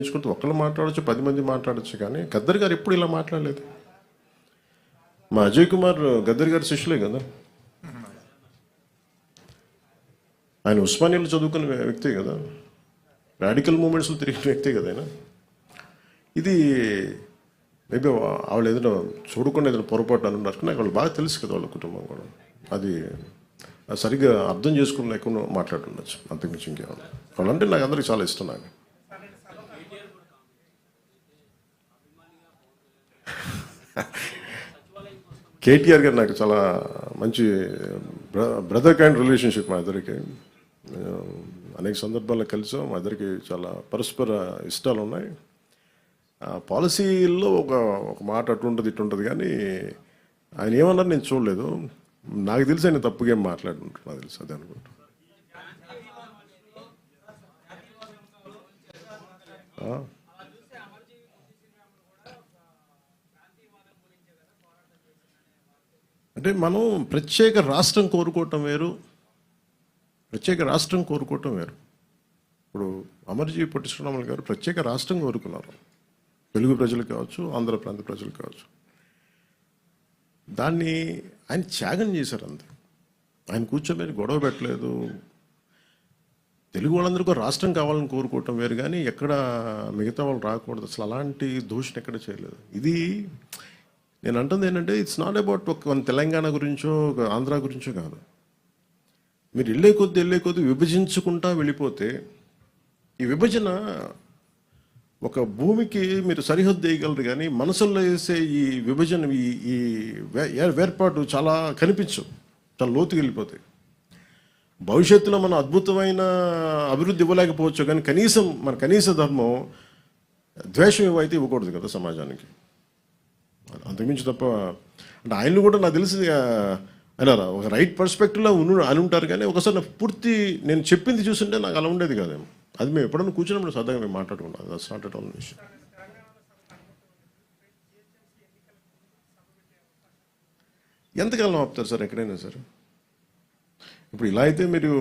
నేర్చుకుంటూ ఒకళ్ళు మాట్లాడచ్చు, 10 మంది మాట్లాడచ్చు, కానీ గద్దర్ గారు ఎప్పుడు ఇలా మాట్లాడలేదు. మా అజయ్ కుమార్ గద్దర్ గారి శిష్యులే కదా, ఆయన ఉస్మానియాలో చదువుకున్న వ్యక్తే కదా, రాడికల్ మూమెంట్స్లో తిరిగిన వ్యక్తే కదా ఆయన. ఇది మేబీ వాళ్ళు ఏదైనా చూడకుండా ఏదైనా పొరపాటు అని ఉన్నారు, నాకు వాళ్ళు బాగా తెలుసు కదా వాళ్ళ కుటుంబం కూడా. అది సరిగ్గా అర్థం చేసుకుని లేకుండా మాట్లాడుండొచ్చు, అంతకుమించి ఇంకేమన్నా. వాళ్ళంటే నాకు అందరికీ చాలా ఇష్టం. నాకు కేటీఆర్ గారు నాకు చాలా మంచి బ్రదర్ కైండ్ రిలేషన్షిప్. మా ఇద్దరికి అనేక సందర్భాల్లో కలిసాం. మా ఇద్దరికి చాలా పరస్పర ఇష్టాలు ఉన్నాయి. పాలసీల్లో ఒక మాట అటు ఉంటుంది ఇటు ఉంటుంది, కానీ ఆయన ఏమన్నారు నేను చూడలేదు. నాకు తెలిసి ఆయన తప్పుగా ఏం మాట్లాడుకుంటారు, నాకు తెలుసు అదే అనుకుంటా. అంటే మనం ప్రత్యేక రాష్ట్రం కోరుకోవటం వేరు, ప్రత్యేక రాష్ట్రం కోరుకోవటం వేరు. ఇప్పుడు అమర్జీ పొట్టి శ్రీరాములు గారు ప్రత్యేక రాష్ట్రం కోరుకున్నారు, తెలుగు ప్రజలు కావచ్చు, ఆంధ్ర ప్రాంత ప్రజలు కావచ్చు. దాన్ని ఆయన త్యాగం చేశారు అంతే. ఆయన కూర్చోబెట్టి గొడవ పెట్టలేదు. తెలుగు వాళ్ళందరికీ రాష్ట్రం కావాలని కోరుకోవటం వేరు, కానీ ఎక్కడ మిగతా వాళ్ళు రాకూడదు, అసలు అలాంటి దూషణ ఎక్కడ చేయలేదు. ఇది నేను అంటుంది ఏంటంటే, ఇట్స్ నాట్ అబౌట్ ఒక తెలంగాణ గురించో ఒక ఆంధ్ర గురించో కాదు. మీరు వెళ్ళే కొద్దీ విభజించుకుంటా వెళ్ళిపోతే, ఈ విభజన ఒక భూమికి మీరు సరిహద్దు వేయగలరు, కానీ మనసుల్లో వేసే ఈ విభజన ఈ వేర్పాటు చాలా కనిపించవు, చాలా లోతుకి వెళ్ళిపోతాయి. భవిష్యత్తులో మనం అద్భుతమైన అభివృద్ధి ఇవ్వలేకపోవచ్చు, కానీ కనీసం మన కనీస ధర్మం ద్వేషం ఇవ్వైతే ఇవ్వకూడదు కదా సమాజానికి. అంతకుమించి తప్ప అంటే ఆయన్ని కూడా నాకు తెలిసి ఆయన ఒక రైట్ పర్స్పెక్టివ్లో అని ఉంటారు, కానీ ఒకసారి నాకు పూర్తి నేను చెప్పింది చూస్తుంటే నాకు అలా ఉండేది కాదేమో. అది మేము ఎప్పుడైనా కూర్చున్నప్పుడు సరదాగా మేము మాట్లాడుకుంటాం, దట్స్ నాట్ ఎట్ ఆల్ విషయం. ఎంతకాలం ఆపుతారు సార్ ఎక్కడైనా సార్? ఇప్పుడు ఇలా అయితే మీరు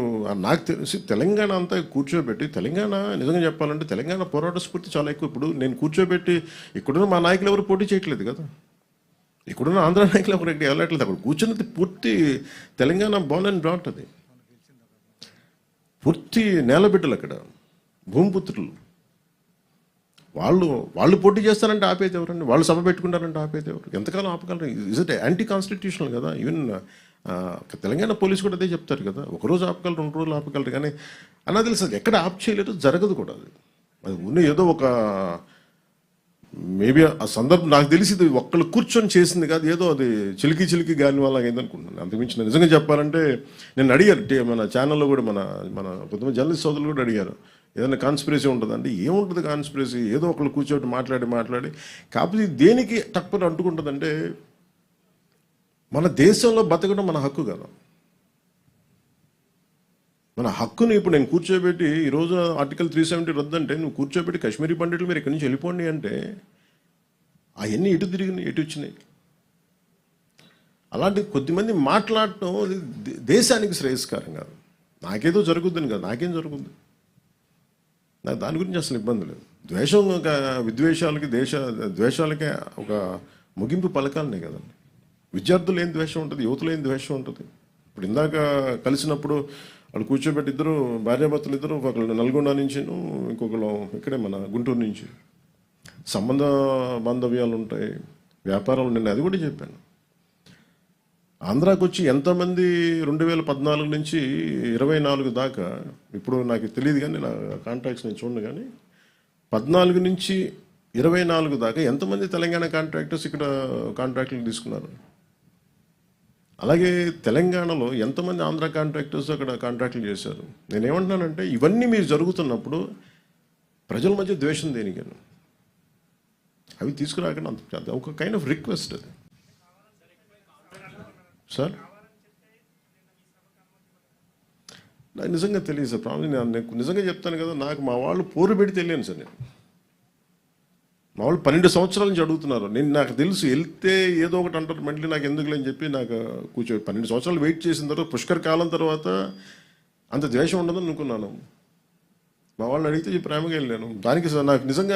నాకు తెలిసి తెలంగాణ అంతా కూర్చోబెట్టి, తెలంగాణ నిజంగా చెప్పాలంటే తెలంగాణ పోరాట స్ఫూర్తి చాలా ఎక్కువ. ఇప్పుడు నేను కూర్చోబెట్టి ఇక్కడున్న మా నాయకులు ఎవరు పోటీ చేయట్లేదు కదా, ఇక్కడున్న ఆంధ్ర నాయకులు ఎవరు ఎక్కడ వెళ్ళట్లేదు. అక్కడ కూర్చున్నది పూర్తి తెలంగాణ బోర్న్ అండ్ బ్రాట్, అది పూర్తి నేలబిడ్డలు, అక్కడ భూమిపుత్రులు. వాళ్ళు పోటీ చేస్తారంటే ఆపేది ఎవరండి? వాళ్ళు సభ పెట్టుకుంటారంటే ఆపేది ఎవరు? ఎంతకాలం ఆపగలరు? ఇస్ ఇట్ యాంటీ కాన్స్టిట్యూషనల్ కదా. ఈవెన్ తెలంగాణ పోలీసు కూడా అదే చెప్తారు కదా, ఒకరోజు ఆపగలరు, 2 రోజులు ఆపగలరు, కానీ అలా తెలుసు ఎక్కడ ఆప్ చేయలేరు, జరగదు కూడా. అది ఉన్న ఏదో ఒక మేబీ ఆ సందర్భం నాకు తెలిసి ఇది ఒక్కళ్ళు కూర్చొని చేసింది కాదు, ఏదో అది చిలికి గాలి వల్ల అయింది అనుకుంటున్నాను. అంతకుమించి నిజంగా చెప్పాలంటే నేను అడిగారు మన ఛానల్లో కూడా, మన కొంతమంది జర్నలిస్ట్ సోదరులు కూడా అడిగారు, ఏదైనా కాన్స్పిరసీ ఉంటుందంటే ఏముంటుంది కాన్స్పిరసీ, ఏదో ఒకళ్ళు కూర్చోబెట్టి మాట్లాడి కాకపోతే దేనికి తక్కువ అంటుకుంటుందంటే, మన దేశంలో బతకడం మన హక్కు కదా. మన హక్కుని ఇప్పుడు నేను కూర్చోబెట్టి ఈరోజు ఆర్టికల్ 370 రద్దంటే నువ్వు కూర్చోబెట్టి కాశ్మీరీ పండితులు మీరు ఇక్కడి నుంచి వెళ్ళిపోండి అంటే అవన్నీ ఎటు తిరిగినాయి, ఎటు వచ్చినాయి? అలాంటి కొద్దిమంది మాట్లాడటం దేశానికి శ్రేయస్కరం కాదు. నాకేదో జరుగుద్దని కాదు, నాకేం జరుగుద్ది, నాకు దాని గురించి అసలు ఇబ్బంది లేదు. ద్వేషం విద్వేషాలకి ద్వేషాలకే ఒక ముగింపు పలకాలనే కదండి. విద్యార్థులు ఏం ద్వేషం ఉంటుంది, యువతలో ఏం ద్వేషం ఉంటుంది. ఇప్పుడు ఇందాక కలిసినప్పుడు వాళ్ళు కూర్చోబెట్టి ఇద్దరు భార్యాభర్తలు ఇద్దరు, ఒకళ్ళు నల్గొండ నుంచి, ఇంకొకళ్ళు ఇక్కడే మన గుంటూరు నుంచి, సంబంధ బాంధవ్యాలు ఉంటాయి, వ్యాపారాలు. నేను అది కూడా చెప్పాను. ఆంధ్రాకి వచ్చి ఎంతమంది 2014 నుంచి 24 దాకా, ఇప్పుడు నాకు తెలియదు కానీ నా కాంట్రాక్ట్స్ నేను చూడను, కానీ 14 నుంచి 24 దాకా ఎంతమంది తెలంగాణ కాంట్రాక్టర్స్ ఇక్కడ కాంట్రాక్టులు తీసుకున్నారు? అలాగే తెలంగాణలో ఎంతమంది ఆంధ్ర కాంట్రాక్టర్స్ అక్కడ కాంట్రాక్టులు చేశారు? నేనేమంటున్నానంటే, ఇవన్నీ మీరు జరుగుతున్నప్పుడు ప్రజల మధ్య ద్వేషం దేనికని అవి తీసుకురాకుండా ఒక కైండ్ ఆఫ్ రిక్వెస్ట్ అది సార్. నాకు నిజంగా తెలియదు సార్, ప్రాబ్లం. నేను నిజంగా చెప్తాను కదా, నాకు మా వాళ్ళు పోరు పెడితే వెళ్ళాను సార్. నేను మా వాళ్ళు 12 సంవత్సరాల నుంచి అడుగుతున్నారు. నాకు తెలుసు వెళ్తే ఏదో ఒకటి అంటారు, మళ్ళీ నాకు ఎందుకులే అని చెప్పి నాకు 12 సంవత్సరాలు వెయిట్ చేసిన తర్వాత పుష్కర్ కాలం తర్వాత అంత ద్వేషం ఉండదని అనుకున్నాను. మా వాళ్ళని అడిగితే ఈ ప్రేమగా వెళ్ళాను దానికి నాకు నిజంగా